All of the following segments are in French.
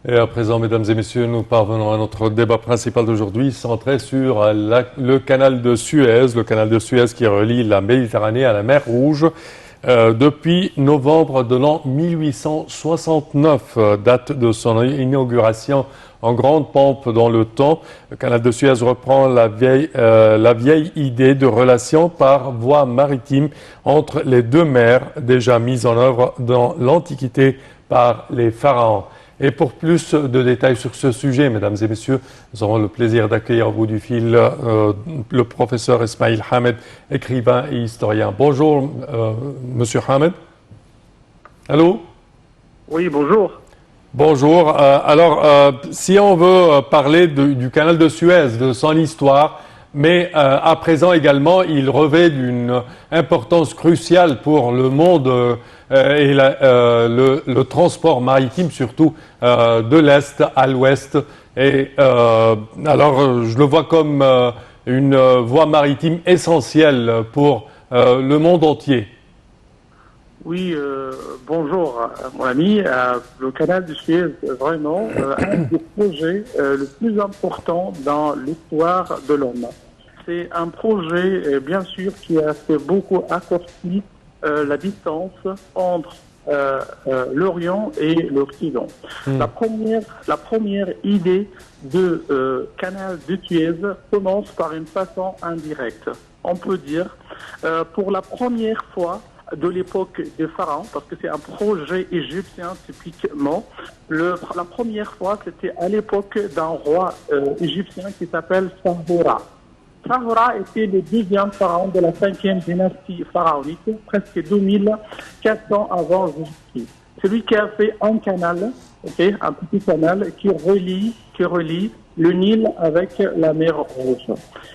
Et à présent, mesdames et messieurs, nous parvenons à notre débat principal d'aujourd'hui, centré sur le canal de Suez, qui relie la Méditerranée à la mer Rouge. Depuis novembre de l'an 1869, date de son inauguration en grande pompe dans le temps. Le canal de Suez reprend la vieille idée de relation par voie maritime entre les deux mers, déjà mise en œuvre dans l'Antiquité par les pharaons. Et pour plus de détails sur ce sujet, mesdames et messieurs, nous aurons le plaisir d'accueillir au bout du fil le professeur Ismail Hamed, écrivain et historien. Bonjour, monsieur Hamed. Allô? Oui, bonjour. Bonjour. Si on veut parler du canal de Suez, de son histoire, mais à présent également, il revêt d'une importance cruciale pour le monde et le transport maritime, surtout de l'Est à l'Ouest. Et je le vois comme une voie maritime essentielle pour le monde entier. Oui, bonjour, mon ami. Le canal de Suez, vraiment, un des projets le plus important dans l'histoire de l'homme. C'est un projet, bien sûr, qui a fait beaucoup accorci la distance entre l'Orient et l'Occident. La première idée de canal de Suez commence par une façon indirecte. On peut dire, pour la première fois, de l'époque des pharaons, parce que c'est un projet égyptien typiquement. La première fois, c'était à l'époque d'un roi égyptien qui s'appelle Sahora. Sahora était le deuxième pharaon de la 5e dynastie pharaonique, presque 2400 avant Jésus-Christ. C'est lui qui a fait un canal, un petit canal qui relie le Nil avec la mer Rouge.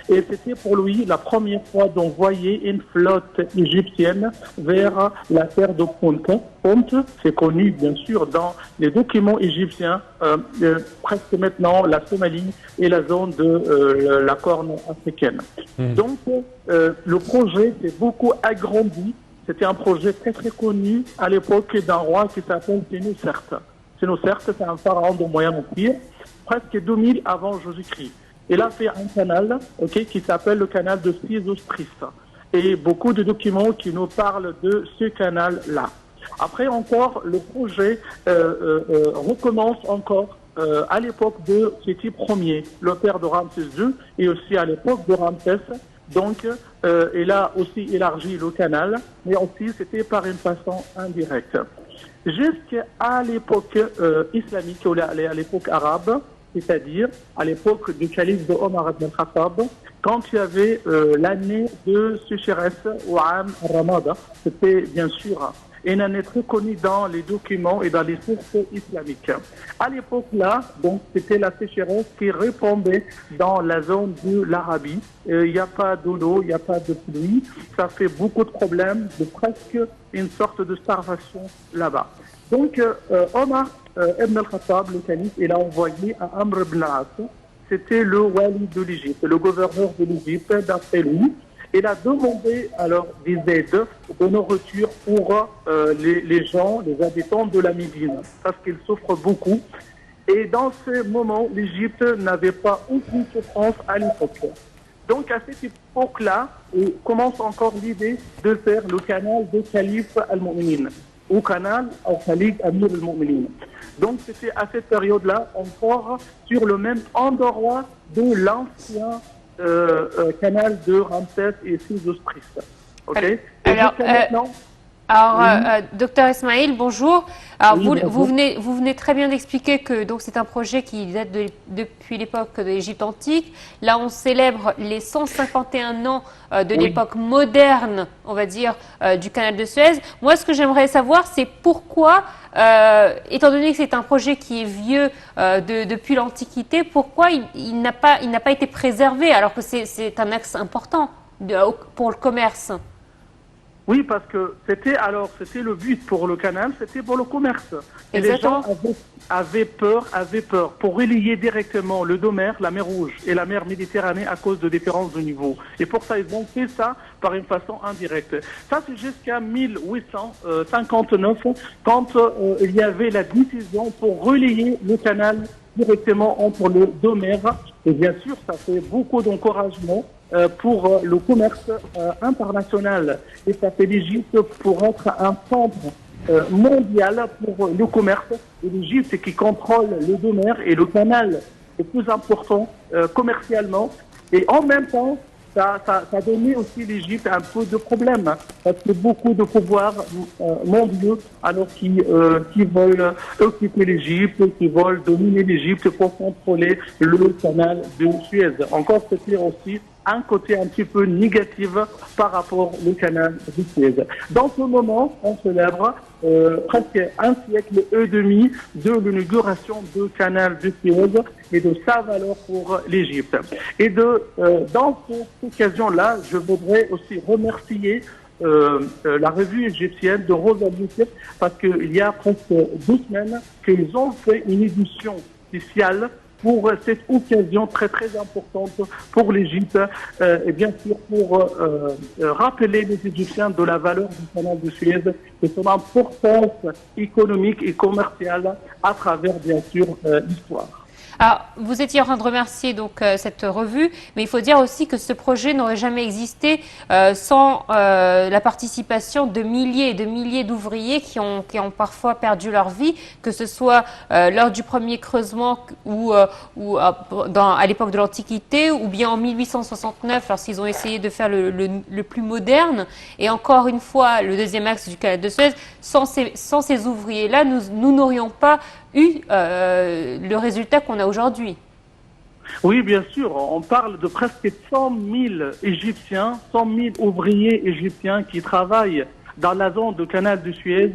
Et c'était pour lui la première fois d'envoyer une flotte égyptienne vers la terre de Ponte. Ponte, c'est connu bien sûr dans les documents égyptiens, presque maintenant la Somalie et la zone de la Corne africaine. Donc le projet s'est beaucoup agrandi. C'était un projet très très connu à l'époque d'un roi qui s'appelle Sénuserte. Sénuserte, c'est un pharaon du Moyen Empire, presque 2000 avant Jésus-Christ. Il a fait un canal qui s'appelle le canal de Sésostris. Et beaucoup de documents qui nous parlent de ce canal-là. Après encore, le projet recommence encore à l'époque de Séti Ier, le père de Ramsès II, et aussi à l'époque de Ramsès. Donc, il a aussi élargi le canal, mais aussi c'était par une façon indirecte. Jusqu'à l'époque islamique, ou à l'époque arabe, c'est-à-dire à l'époque du calife de Omar ibn al-Khattab, quand il y avait l'année de sécheresse ou Am Ramada, c'était bien sûr une année très connue dans les documents et dans les sources islamiques. À l'époque-là, donc c'était la sécheresse qui répandait dans la zone de l'Arabie. Il n'y a pas d'eau, il n'y a pas de pluie. Ça fait beaucoup de problèmes, de presque une sorte de starvation là-bas. Donc Omar ibn al-Khattab, le calife, il a envoyé à Amr ibn al-As, c'était le wali de l'Égypte, le gouverneur de l'Égypte, d'après lui. Il a demandé alors des aides de nourriture pour les gens, les habitants de la Médine, parce qu'ils souffrent beaucoup. Et dans ce moment, l'Égypte n'avait pas aucune souffrance à l'époque. Donc à cette époque-là, on commence encore l'idée de faire le canal de Calife al-Mu'minin, ou canal al-Khalid Amir al-Mu'minin. Donc c'était à cette période-là encore sur le même endroit de l'ancien canal de Ramsès et Sésostris. Ok. Docteur Ismail, bonjour. Alors, vous venez très bien d'expliquer que c'est un projet qui date depuis l'époque de l'Égypte antique. Là, on célèbre les 151 ans de l'époque moderne, on va dire, du canal de Suez. Moi, ce que j'aimerais savoir, c'est pourquoi, étant donné que c'est un projet qui est vieux depuis l'Antiquité, pourquoi il n'a pas été préservé alors que c'est un axe important pour le commerce? Oui, parce que c'était le but pour le canal, c'était pour le commerce. Et Exactement. les gens avaient peur pour relier directement le Domer, la mer Rouge et la mer Méditerranée à cause de différences de niveau. Et pour ça, ils ont fait ça par une façon indirecte. Ça, c'est jusqu'à 1859, quand il y avait la décision pour relier le canal directement entre le Domer. Et bien sûr, ça fait beaucoup d'encouragement pour le commerce international. Et ça fait l'Égypte pour être un centre mondial pour le commerce. Et l'Égypte qui contrôle le Domer et le canal le plus important commercialement. Et en même temps, ça a donné aussi l'Égypte un peu de problème, parce que beaucoup de pouvoirs mondiaux, alors qui veulent occuper l'Égypte, qui veulent dominer l'Égypte pour contrôler le canal de Suez. Encore c'était aussi un côté un petit peu négatif par rapport au canal de Suez. Dans ce moment, on célèbre presque un siècle et demi de l'inauguration du canal de Suez et de sa valeur pour l'Égypte. Et dans cette occasion-là, je voudrais aussi remercier la revue égyptienne de Rosalie, parce qu'il y a presque 2 semaines qu'ils ont fait une édition spéciale pour cette occasion très très importante pour l'Égypte et bien sûr pour rappeler les Égyptiens de la valeur du canal de Suez et son importance économique et commerciale à travers bien sûr l'histoire. Alors, vous étiez en train de remercier donc cette revue, mais il faut dire aussi que ce projet n'aurait jamais existé sans la participation de milliers et de milliers d'ouvriers qui ont parfois perdu leur vie, que ce soit lors du premier creusement ou à l'époque de l'Antiquité, ou bien en 1869 lorsqu'ils ont essayé de faire le plus moderne. Et encore une fois, le deuxième axe du canal de Suez, sans ces ouvriers-là, nous n'aurions pas eu le résultat qu'on a aujourd'hui. Oui, bien sûr. On parle de presque 100 000 Égyptiens, 100 000 ouvriers égyptiens qui travaillent dans la zone du canal de Suez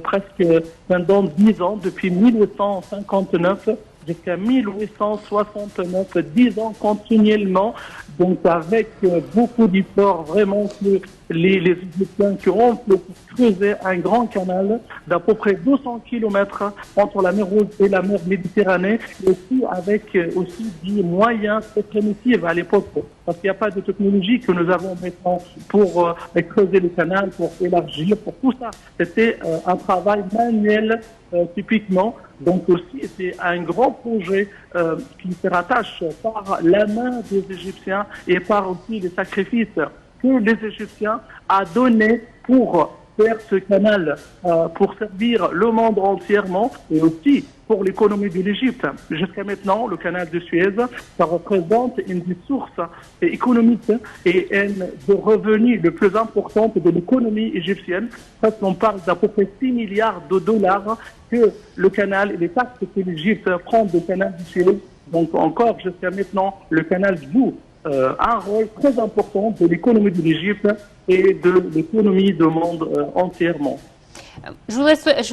presque pendant 10 ans, depuis 1859 jusqu'à 1869, 10 ans continuellement. Donc avec beaucoup d'efforts, vraiment que les Égyptiens qui ont creusé un grand canal d'à peu près 200 km entre la mer Rouge et la mer Méditerranée, et aussi avec aussi des moyens très primitifs à l'époque, parce qu'il n'y a pas de technologie que nous avons maintenant pour creuser le canal, pour élargir, pour tout ça. C'était un travail manuel typiquement. Donc aussi, c'est un grand projet qui se rattache par la main des Égyptiens et par aussi les sacrifices que les Égyptiens ont donnés pour faire ce canal, pour servir le monde entièrement et aussi pour l'économie de l'Égypte. Jusqu'à maintenant, le canal de Suez, ça représente une des sources économiques et une des revenus les plus importantes de l'économie égyptienne. Parce qu'on parle d'à peu près 6 milliards de dollars que le canal et les taxes que l'Égypte prend du canal de Suez. Donc encore jusqu'à maintenant, le canal joue un rôle très important de l'économie de l'Égypte et de l'économie du monde entièrement. Je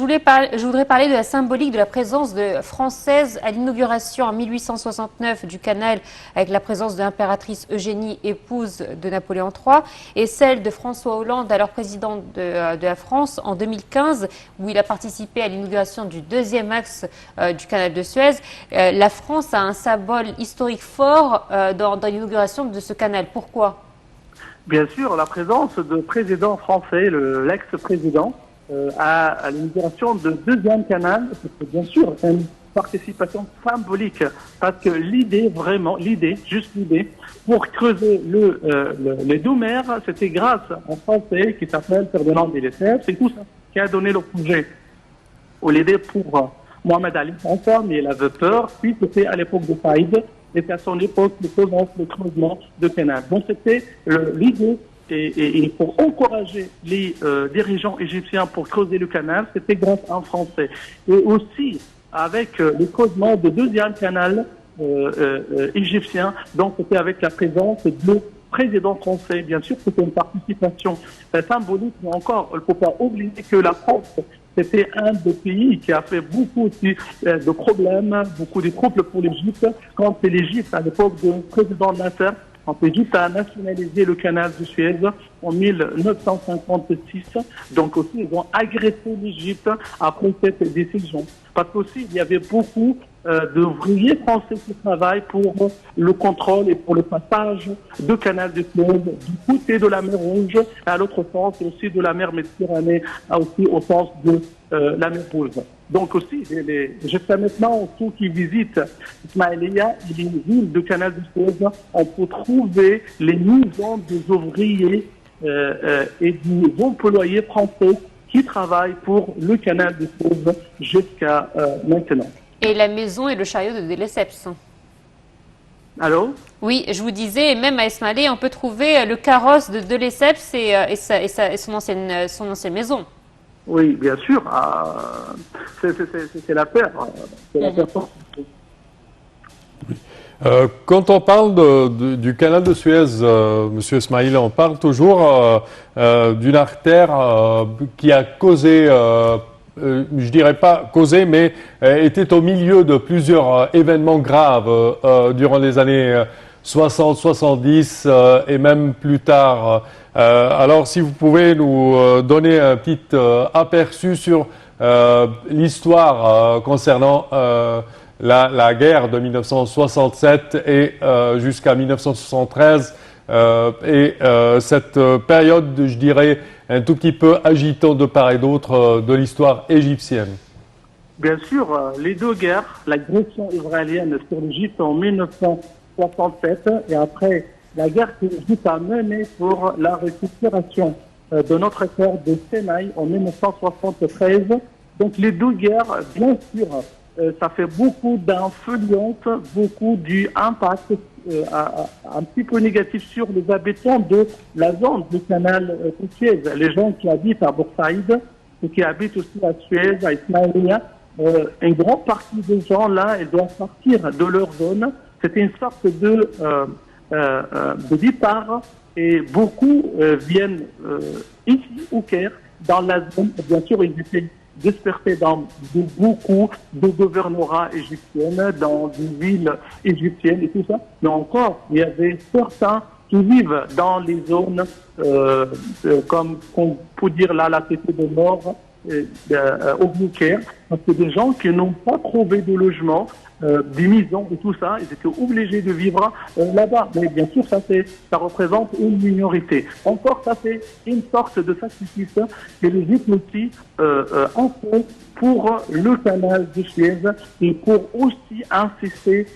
voudrais parler de la symbolique de la présence française à l'inauguration en 1869 du canal, avec la présence de l'impératrice Eugénie, épouse de Napoléon III, et celle de François Hollande, alors président de la France, en 2015, où il a participé à l'inauguration du deuxième axe du canal de Suez. La France a un symbole historique fort dans l'inauguration de ce canal. Pourquoi ? Bien sûr, la présence de président français, l'ex-président, à l'inauguration de deuxième canal, c'est bien sûr une participation symbolique, parce que l'idée, pour creuser les deux mers, c'était grâce à un Français qui s'appelle Ferdinand de Lesseps, c'est tout ça qui a donné le projet. L'idée pour Mohamed Ali François, mais il avait peur, puis c'était à l'époque de Saïd, et à son époque, le creusement de canal. Donc c'était l'idée. Et pour encourager les dirigeants égyptiens pour creuser le canal, c'était grâce à un Français. Et aussi, avec le creusement du deuxième canal égyptien, donc c'était avec la présence du président français. Bien sûr, c'était une participation symbolique, mais encore, il ne faut pas oublier que la France, c'était un des pays qui a fait beaucoup de problèmes, beaucoup de troubles pour l'Égypte, quand l'Égypte, à l'époque du président Nasser, quand l'Égypte a nationalisé le canal de Suez en 1956. Donc aussi, ils ont agressé l'Égypte après cette décision. Parce qu'aussi, il y avait beaucoup d'ouvriers français qui travaillent pour le contrôle et pour le passage du canal de Suez du côté de la mer Rouge à l'autre sens, et aussi de la mer Méditerranée, aussi au sens de la mer Rouge. Donc aussi, jusqu'à maintenant, ceux qui visitent Ismaïlia et les villes du canal de Suez, on peut trouver les maisons des ouvriers et des employés français qui travaillent pour le canal de Suez jusqu'à maintenant. Et la maison et le chariot de Lesseps. Allô? Oui, je vous disais, même à Ismaïlia, on peut trouver le carrosse de Lesseps et son ancienne maison. Oui, bien sûr. C'est la paire. C'est la paire. Quand on parle du canal de Suez, Monsieur Ismail, on parle toujours d'une artère qui a causé, je dirais pas causé, mais était au milieu de plusieurs événements graves durant les années 60, 70 et même plus tard. Alors, si vous pouvez nous donner un petit aperçu sur l'histoire concernant la guerre de 1967 et jusqu'à 1973 et cette période, je dirais, un tout petit peu agitante de part et d'autre de l'histoire égyptienne. Bien sûr, les deux guerres, l'agression israélienne sur l'Égypte en 1967 et après la guerre que l'Égypte a menée pour la récupération de notre terre de Sinaï en 1973. Donc les deux guerres, bien sûr, ça fait beaucoup d'influence, beaucoup d'impact un petit peu négatif sur les habitants de la zone du canal de Suez. Les gens qui habitent à Boursaïd et qui habitent aussi à Suez, à Ismaïlia, une grande partie des gens là, ils doivent sortir de leur zone. C'était une sorte de départ et beaucoup viennent ici au Caire, dans la zone. Bien sûr, ils étaient dispersés dans beaucoup de gouvernorats égyptiennes, dans des villes égyptiennes et tout ça. Mais encore, il y avait certains qui vivent dans les zones, comme on peut dire là, la cité de Nord, au Caire, parce que des gens qui n'ont pas trouvé de logement, des maisons et tout ça, ils étaient obligés de vivre là-bas. Mais bien sûr, ça représente une minorité. Encore, ça c'est une sorte de sacrifice que l'Égypte aussi en fait pour le canal de Suez et pour aussi insister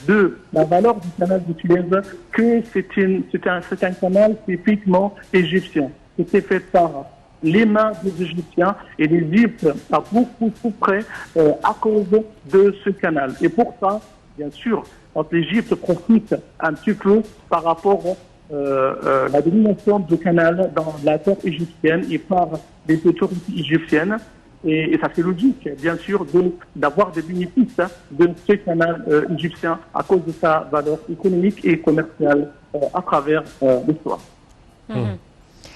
de la valeur du canal de Suez que c'est un canal typiquement égyptien. C'était fait par les mains des Égyptiens et l'Égypte a beaucoup souffert à cause de ce canal. Et pour ça, bien sûr, l'Égypte profite un petit peu par rapport à la domination du canal dans la terre égyptienne et par les autorités égyptiennes. Et ça fait logique, bien sûr, d'avoir des bénéfices de ce canal égyptien à cause de sa valeur économique et commerciale à travers l'histoire.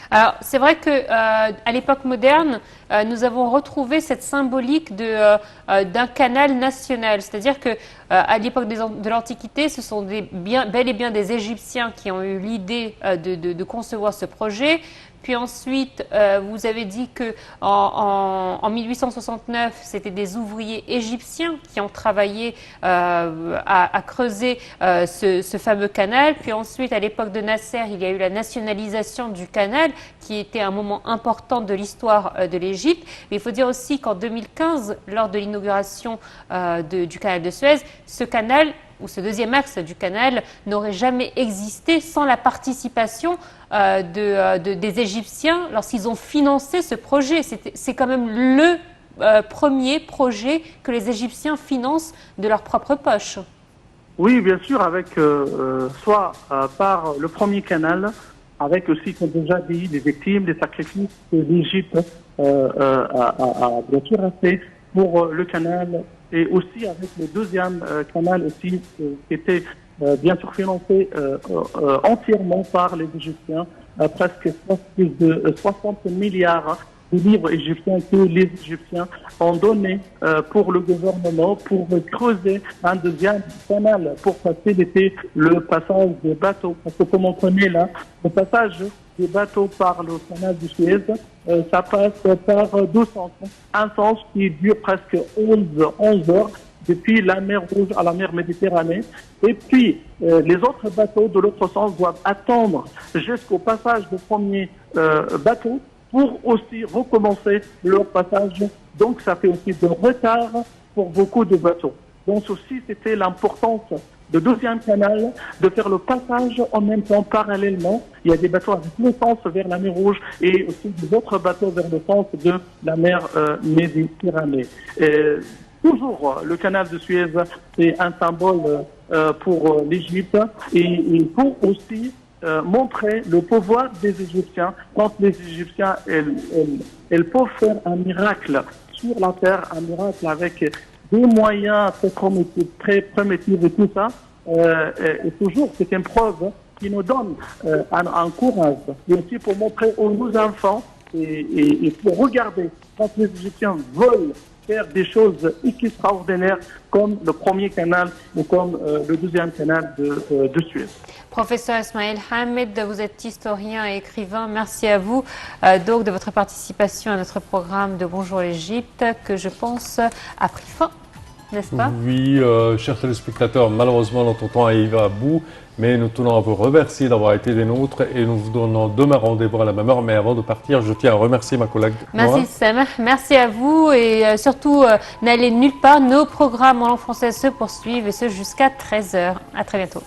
Alors, c'est vrai qu'à l'époque moderne, nous avons retrouvé cette symbolique d'un canal national. C'est-à-dire qu'à l'époque de l'Antiquité, ce sont bel et bien des Égyptiens qui ont eu l'idée de concevoir ce projet. Puis ensuite, vous avez dit qu'en 1869, c'était des ouvriers égyptiens qui ont travaillé à creuser ce fameux canal. Puis ensuite, à l'époque de Nasser, il y a eu la nationalisation du canal, qui était un moment important de l'histoire de l'Égypte. Mais il faut dire aussi qu'en 2015, lors de l'inauguration du canal de Suez, ce canal, ou ce deuxième axe du canal, n'aurait jamais existé sans la participation des Égyptiens lorsqu'ils ont financé ce projet. C'est quand même le premier projet que les Égyptiens financent de leur propre poche. Oui, bien sûr, avec soit par le premier canal, avec aussi, comme déjà dit, des victimes, des sacrifices que l'Égypte a bien sûr fait pour le canal, et aussi avec le deuxième canal aussi qui était bien sûr financé entièrement par les Égyptiens, presque plus de 60 milliards de livres égyptiens que les Égyptiens ont donné pour le gouvernement pour creuser un deuxième canal pour faciliter le passage des bateaux. Parce que comme on connaît là, le passage des bateaux par le canal du Suez, ça passe par deux sens. Un sens qui dure presque 11 heures depuis la mer Rouge à la mer Méditerranée. Et puis, les autres bateaux de l'autre sens doivent attendre jusqu'au passage du premier bateau pour aussi recommencer leur passage. Donc, ça fait aussi de retard pour beaucoup de bateaux. Donc, aussi, c'était l'importance de deuxième canal de faire le passage en même temps parallèlement. Il y a des bateaux avec le sens vers la mer Rouge et aussi des autres bateaux vers le sens de la mer Méditerranée. Toujours, le canal de Suez, c'est un symbole pour l'Égypte et pour aussi montrer le pouvoir des Égyptiens. Quand les Égyptiens, elles peuvent faire un miracle sur la terre, un miracle avec des moyens très primitifs et tout ça. Et toujours, c'est une preuve qui nous donne un courage. Et aussi pour montrer aux nos enfants et pour regarder quand les Égyptiens veulent faire des choses extraordinaires comme le premier canal ou comme le deuxième canal de Suez. Professeur Ismaël Hamed, vous êtes historien et écrivain. Merci à vous donc de votre participation à notre programme de Bonjour l'Égypte que je pense a pris fin, n'est-ce pas? Oui, chers téléspectateurs, malheureusement notre temps arrive à bout, mais nous tenons à vous remercier d'avoir été des nôtres et nous vous donnons demain rendez-vous à la même heure. Mais avant de partir, je tiens à remercier ma collègue Nora. Merci Sam, merci à vous et surtout n'allez nulle part. Nos programmes en langue française se poursuivent et ce jusqu'à 13h. À très bientôt.